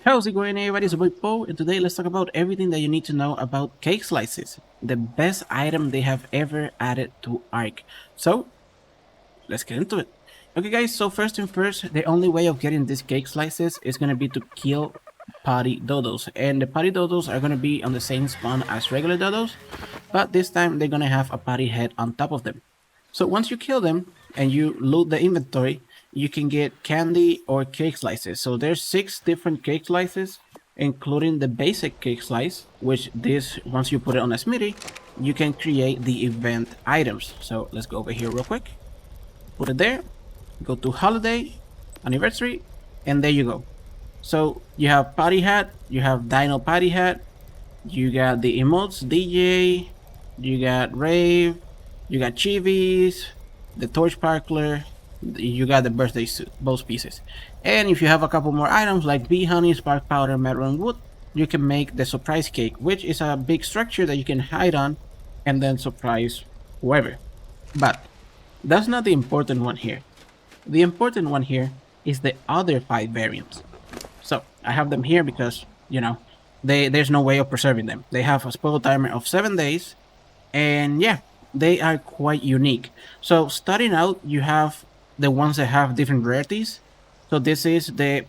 How's it going, everybody? It's your boy Poe, and today let's talk about everything that you need to know about cake slices, the best item they have ever added to Ark. So, let's get into it. Okay, guys, so first thing first, the only way of getting these cake slices is going to be to kill potty dodos, and the potty dodos are going to be on the same spawn as regular dodos, but this time they're going to have a potty head on top of them. So once you kill them and you loot the inventory, you can get candy or cake slices. So there's 6 different cake slices, including the basic cake slice, which this, once you put it on a smithy, you can create the event items. So let's go over here real quick. Put it there, go to holiday, anniversary, and there you go. So you have party hat, you have dino party hat, you got the emotes, DJ, you got rave, you got chivis, the torch sparkler, you got the birthday suit, both pieces. And if you have a couple more items like bee honey, spark powder, maroon wood, you can make the surprise cake, which is a big structure that you can hide on and then surprise whoever. But that's not the important one here. The important one here is the other 5 variants. So I have them here because, there's no way of preserving them. They have a spoil timer of 7 days, and yeah, they are quite unique. So starting out, you have the ones that have different rarities. So this is the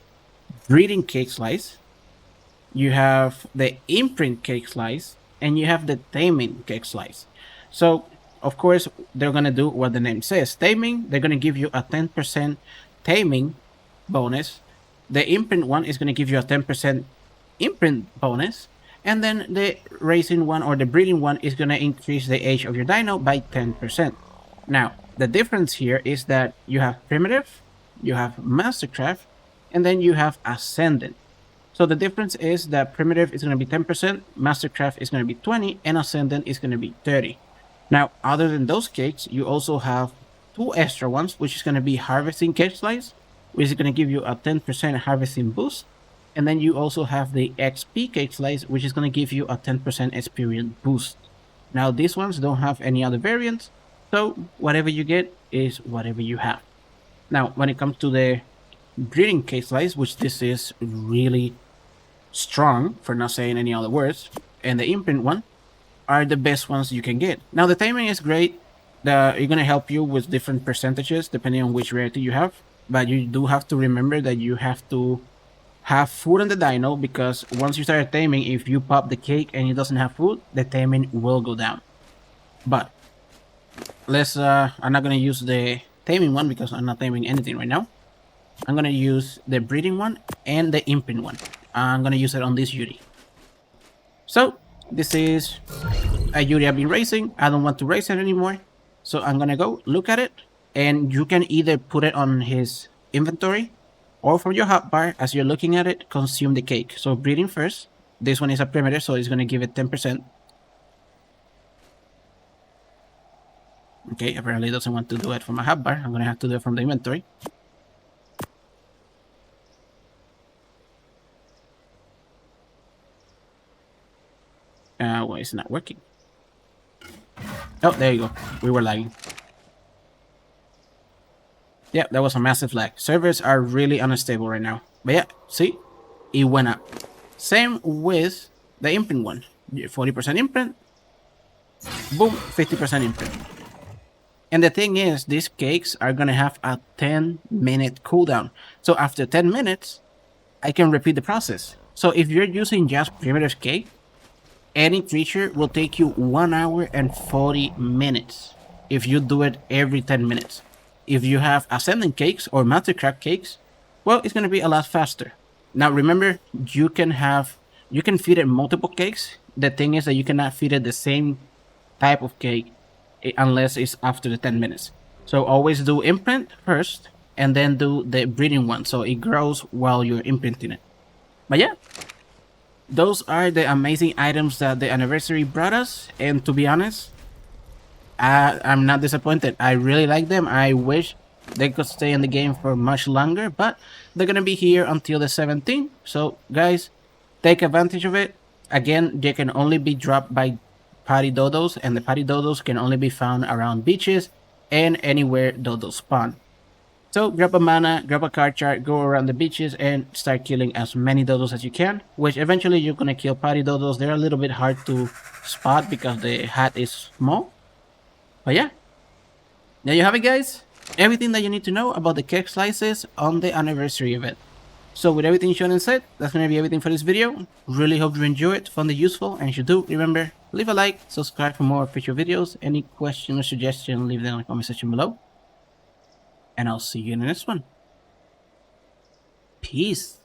breeding cake slice. You have the imprint cake slice, and you have the taming cake slice. So of course they're gonna do what the name says. Taming, they're gonna give you a 10% taming bonus. The imprint one is gonna give you a 10% imprint bonus, and then the racing one or the breeding one is gonna increase the age of your dino by 10%. Now the difference here is that you have primitive, you have mastercraft, and then you have ascendant. So the difference is that primitive is going to be 10%, mastercraft is going to be 20, and ascendant is going to be 30. Now, other than those cakes, you also have 2 extra ones, which is going to be harvesting cake slice, which is going to give you a 10% harvesting boost. And then you also have the XP cake slice, which is going to give you a 10% experience boost. Now, these ones don't have any other variants, so whatever you get is whatever you have. Now, when it comes to the breeding cake slice, which this is really strong, for not saying any other words, and the imprint one are the best ones you can get. Now the taming is great. It's gonna help you with different percentages depending on which rarity you have, but you do have to remember that you have to have food on the dino, because once you start taming, if you pop the cake and it doesn't have food, the taming will go down. But I'm not gonna use the taming one because I'm not taming anything right now. I'm gonna use the breeding one and the imprint one. I'm gonna use it on this Yuri. So this is a Yuri I've been racing. I don't want to race it anymore, so I'm gonna go look at it, and you can either put it on his inventory or from your hotbar as you're looking at it, consume the cake. So breeding first. This one is a primitive, so it's gonna give it 10%. Okay, apparently it doesn't want to do it from a hotbar. I'm gonna have to do it from the inventory. Well, it's not working. Oh, there you go. We were lagging. Yeah, that was a massive lag. Servers are really unstable right now. But yeah, see? It went up. Same with the imprint one. 40% imprint. Boom, 50% imprint. And the thing is, these cakes are gonna have a 10-minute cooldown. So after 10 minutes, I can repeat the process. So if you're using just primitive cake, any creature will take you 1 hour and 40 minutes if you do it every 10 minutes. If you have ascending cakes or mastercraft cakes, well, it's going to be a lot faster. Now remember, you can feed it multiple cakes. The thing is that you cannot feed it the same type of cake unless it's after the 10 minutes. So always do imprint first and then do the breeding one, so it grows while you're imprinting it. But yeah, those are the amazing items that the anniversary brought us, and to be honest, I'm not disappointed. I really like them. I wish they could stay in the game for much longer, but they're gonna be here until the 17th. So guys, take advantage of it. Again, they can only be dropped by party dodos, and the party dodos can only be found around beaches and anywhere dodos spawn. So grab a mana, grab a card chart, go around the beaches and start killing as many dodos as you can, which eventually you're gonna kill party dodos. They're a little bit hard to spot because the hat is small. But yeah, there you have it, guys. Everything that you need to know about the cake slices on the anniversary event. So with everything shown and said, that's going to be everything for this video. Really hope you enjoy it, found it useful, and if you do, remember, leave a like, subscribe for more future videos. Any question or suggestion, leave them in the comment section below. And I'll see you in the next one. Peace.